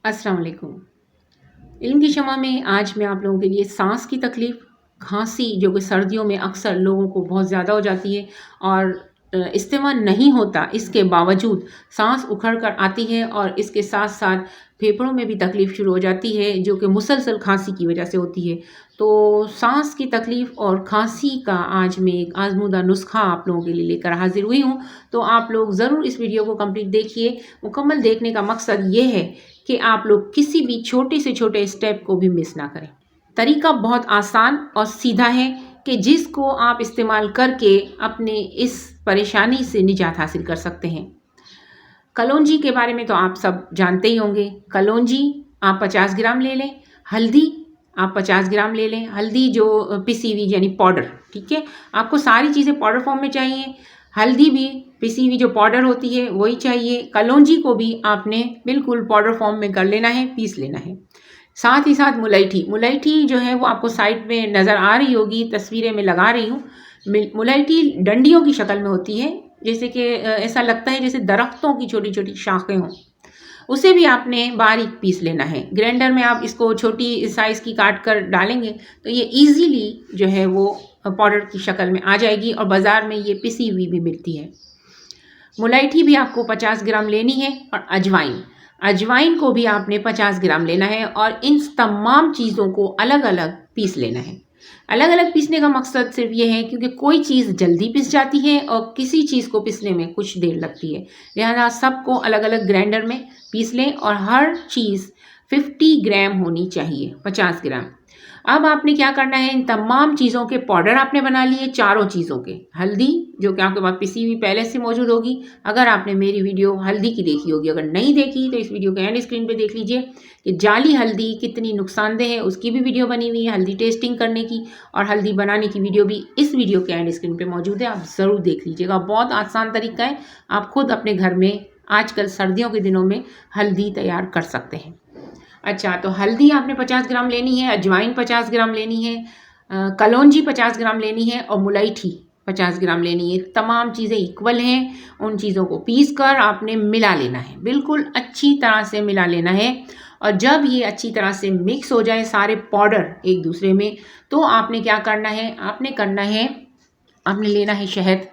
अस्सलाम वालेकुम। इल्म की शमा में आज मैं आप लोगों के लिए सांस की तकलीफ़, खांसी जो कि सर्दियों में अक्सर लोगों को बहुत ज़्यादा हो जाती है और इस्तेमाल नहीं होता, इसके बावजूद सांस उखड़ कर आती है और इसके साथ-साथ फेफड़ों में भी तकलीफ़ शुरू हो जाती है, जो कि मुसलसल खांसी की वजह से होती है। तो सांस की तकलीफ़ और खांसी का आज मैं एक आज़मूदा नुस्ख़ा आप लोगों के लिए लेकर हाज़िर हुई हूँ। तो आप लोग ज़रूर इस वीडियो को कंप्लीट देखिए। मुकम्मल देखने का मकसद ये है कि आप लोग किसी भी छोटे से छोटे स्टेप को भी मिस ना करें। तरीका बहुत आसान और सीधा है कि जिसको आप इस्तेमाल करके अपने इस परेशानी से निजात हासिल कर सकते हैं। कलौंजी के बारे में तो आप सब जानते ही होंगे। कलौंजी आप 50 ग्राम ले लें, हल्दी आप 50 ग्राम ले लें, हल्दी जो पिसी हुई यानी पाउडर, ठीक है? आपको सारी चीज़ें पाउडर फॉर्म में चाहिए, हल्दी भी पिसी हुई जो पाउडर होती है वही चाहिए, कलौंजी को भी आपने बिल्कुल पाउडर फॉर्म में कर लेना है, पीस लेना है। साथ ही साथ मुलैठी, मुलैठी जो है वो आपको साइड में नज़र आ रही होगी, तस्वीरें मैं लगा रही हूँ। मुलैठी डंडियों की शक्ल में होती है, जैसे कि ऐसा लगता है जैसे दरख्तों की छोटी-छोटी शाखें हों। उसे भी आपने बारीक पीस लेना है। ग्राइंडर में आप इसको छोटी साइज़ की काट कर डालेंगे तो ये ईज़िली जो है वो पाउडर की शक्ल में आ जाएगी और बाज़ार में ये पिसी हुई भी मिलती है। मुलैठी भी आपको 50 ग्राम लेनी है और अजवाइन, अजवाइन को भी आपने 50 ग्राम लेना है और इन तमाम चीज़ों को अलग-अलग पीस लेना है। अलग-अलग पीसने का मकसद सिर्फ़ ये है क्योंकि कोई चीज़ जल्दी पिस जाती है और किसी चीज़ को पिसने में कुछ देर लगती है। लिहाज़ा सबको अलग-अलग ग्राइंडर में पीस लें और हर चीज़ 50 ग्राम होनी चाहिए, 50 ग्राम। अब आपने क्या करना है, इन तमाम चीज़ों के पाउडर आपने बना लिए, चारों चीज़ों के। हल्दी जो कि आपके पास पिसी हुई पहले से मौजूद होगी, अगर आपने मेरी वीडियो हल्दी की देखी होगी, अगर नहीं देखी तो इस वीडियो के एंड स्क्रीन पे देख लीजिए कि जाली हल्दी कितनी नुकसानदेह है, उसकी भी वीडियो बनी हुई है, हल्दी टेस्टिंग करने की और हल्दी बनाने की वीडियो भी इस वीडियो के एंड स्क्रीन पे मौजूद है, आप ज़रूर देख लीजिएगा। बहुत आसान तरीका है, आप खुद अपने घर में आजकल सर्दियों के दिनों में हल्दी तैयार कर सकते हैं। अच्छा, तो हल्दी आपने 50 ग्राम लेनी है, अजवाइन 50 ग्राम लेनी है, कलौंजी 50 ग्राम लेनी है और मुलैठी 50 ग्राम लेनी है। तमाम चीज़ें इक्वल हैं, उन चीज़ों को पीस कर आपने मिला लेना है, बिल्कुल अच्छी तरह से मिला लेना है। और जब ये अच्छी तरह से मिक्स हो जाए सारे पाउडर एक दूसरे में, तो आपने क्या करना है, आपने लेना है शहद।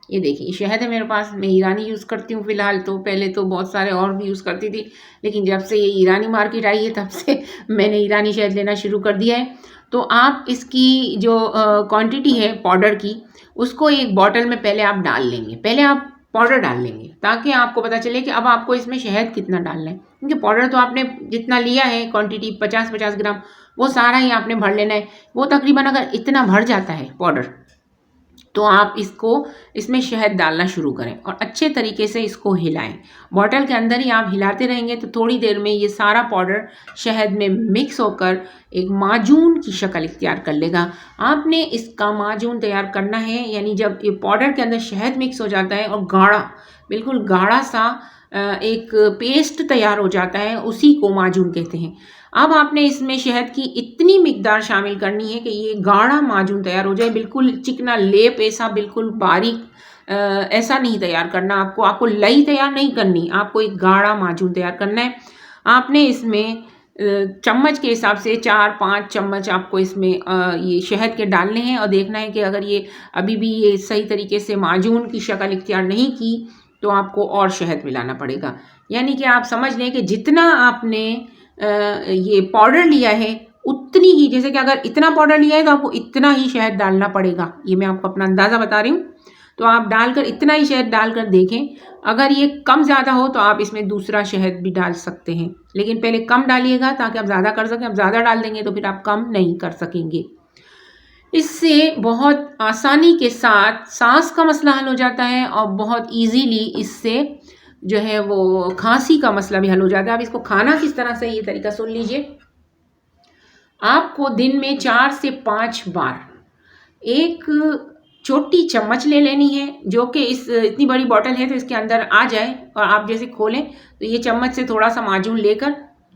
ये देखिए शहद है मेरे पास, मैं ईरानी यूज़ करती हूँ फ़िलहाल तो, पहले तो बहुत सारे और भी यूज़ करती थी, लेकिन जब से ये ईरानी मार्केट आई है तब से मैंने ईरानी शहद लेना शुरू कर दिया है। तो आप इसकी जो क्वांटिटी है पाउडर की, उसको एक बॉटल में पहले आप डाल लेंगे। पहले आप पाउडर डाल लेंगे ताकि आपको पता चले कि अब आपको इसमें शहद कितना डालना है, क्योंकि पाउडर तो आपने जितना लिया है क्वांटिटी 50-50 ग्राम, वो सारा ही आपने भर लेना है। वो तकरीबन अगर इतना भर जाता है पाउडर, तो आप इसमें शहद डालना शुरू करें और अच्छे तरीके से इसको हिलाएं। बॉटल के अंदर ही आप हिलाते रहेंगे तो थोड़ी देर में ये सारा पाउडर शहद में मिक्स होकर एक माजून की शक्ल इख्तियार कर लेगा। आपने इसका माजून तैयार करना है, यानी जब ये पाउडर के अंदर शहद मिक्स हो जाता है और गाढ़ा, बिल्कुल गाढ़ा सा एक पेस्ट तैयार हो जाता है, उसी को माजून कहते हैं। अब आपने इसमें शहद की इतनी मिकदार शामिल करनी है कि ये गाढ़ा माजून तैयार हो जाए, बिल्कुल चिकना लेप, ऐसा बिल्कुल बारीक ऐसा नहीं तैयार करना आपको। आपको लई तैयार नहीं करनी, आपको एक गाढ़ा माजून तैयार करना है। आपने इसमें चम्मच के हिसाब से 4-5 चम्मच आपको इसमें ये शहद के डालने हैं और देखना है कि अगर ये अभी भी ये सही तरीके से माजून की शक्ल इख्तियार नहीं की तो आपको और शहद मिलाना पड़ेगा। यानी कि आप समझ लें कि जितना आपने ये पाउडर लिया है उतनी ही, जैसे कि अगर इतना पाउडर लिया है तो आपको इतना ही शहद डालना पड़ेगा। ये मैं आपको अपना अंदाज़ा बता रही हूँ। तो आप डालकर इतना ही शहद डालकर देखें, अगर ये कम ज़्यादा हो तो आप इसमें दूसरा शहद भी डाल सकते हैं, लेकिन पहले कम डालिएगा ताकि आप ज़्यादा कर सकें। आप ज़्यादा डाल देंगे तो फिर आप कम नहीं कर सकेंगे। इससे बहुत आसानी के साथ सांस का मसला हल हो जाता है और बहुत इजीली इससे जो है वो खांसी का मसला भी हल हो जाता है। आप इसको खाना किस तरह से, ये तरीका सुन लीजिए। आपको दिन में 4 से 5 बार एक छोटी चम्मच ले लेनी है, जो कि इतनी बड़ी बॉटल है तो इसके अंदर आ जाए, और आप जैसे खोलें तो ये चम्मच से थोड़ा सा माजून लेकर,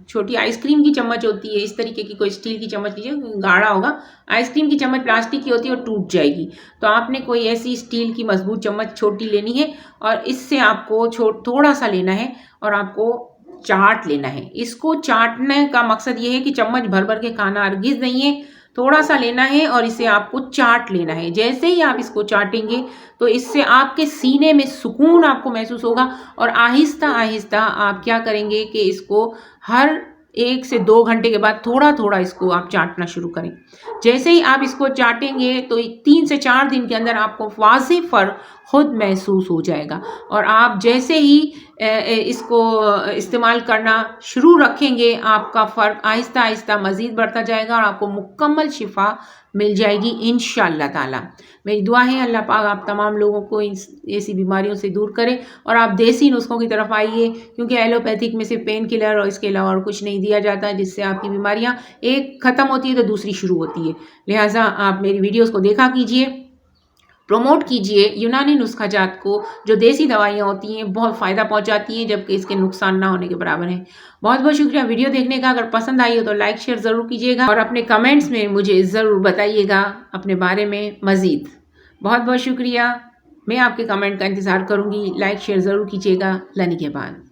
छोटी आइसक्रीम की चम्मच होती है इस तरीके की, कोई स्टील की चम्मच लीजिए, गाढ़ा होगा। आइसक्रीम की चम्मच प्लास्टिक की होती है और टूट जाएगी, तो आपने कोई ऐसी स्टील की मजबूत चम्मच छोटी लेनी है और इससे आपको थोड़ा सा लेना है और आपको चाट लेना है। इसको चाटने का मकसद ये है कि चम्मच भर-भर के खाना हरगिज़ नहीं है, थोड़ा-सा लेना है और इसे आपको चाट लेना है। जैसे ही आप इसको चाटेंगे, तो इससे आपके सीने में सुकून आपको महसूस होगा और आहिस्ता-आहिस्ता आप क्या करेंगे कि इसको हर 1 से 2 घंटे के बाद थोड़ा-थोड़ा इसको आप चाटना शुरू करें। जैसे ही आप इसको चाटेंगे, तो 3 से 4 दिन के अंदर आपको वाज़ेह फ़र्क खुद महसूस हो जाएगा और आप जैसे ही इसको इस्तेमाल करना शुरू रखेंगे, आपका फ़र्क आहिस्ता-आहिस्ता मज़ीद बढ़ता जाएगा और आपको मुकम्मल शिफ़ा मिल जाएगी इंशाअल्लाह ताला। मेरी दुआ है अल्लाह पाक आप तमाम लोगों को ऐसी बीमारियों से दूर करे और आप देसी नुस्ख़ों की तरफ आइए, क्योंकि एलोपैथिक में सिर्फ़ पेन किलर और इसके अलावा और कुछ नहीं दिया जाता है, जिससे आपकी बीमारियाँ एक ख़त्म होती है तो दूसरी शुरू होती है। लिहाज़ा आप मेरी वीडियोज़ को देखा कीजिए, प्रमोट कीजिए यूनानी नुस्खा जात को, जो देसी दवाइयाँ होती हैं बहुत फ़ायदा पहुँचाती हैं, जबकि इसके नुकसान ना होने के बराबर हैं। बहुत-बहुत शुक्रिया वीडियो देखने का। अगर पसंद आई हो तो लाइक शेयर ज़रूर कीजिएगा और अपने कमेंट्स में मुझे ज़रूर बताइएगा अपने बारे में मज़ीद। बहुत-बहुत शुक्रिया। मैं आपके कमेंट का इंतज़ार करूँगी। लाइक शेयर ज़रूर कीजिएगा। लनी के बाद।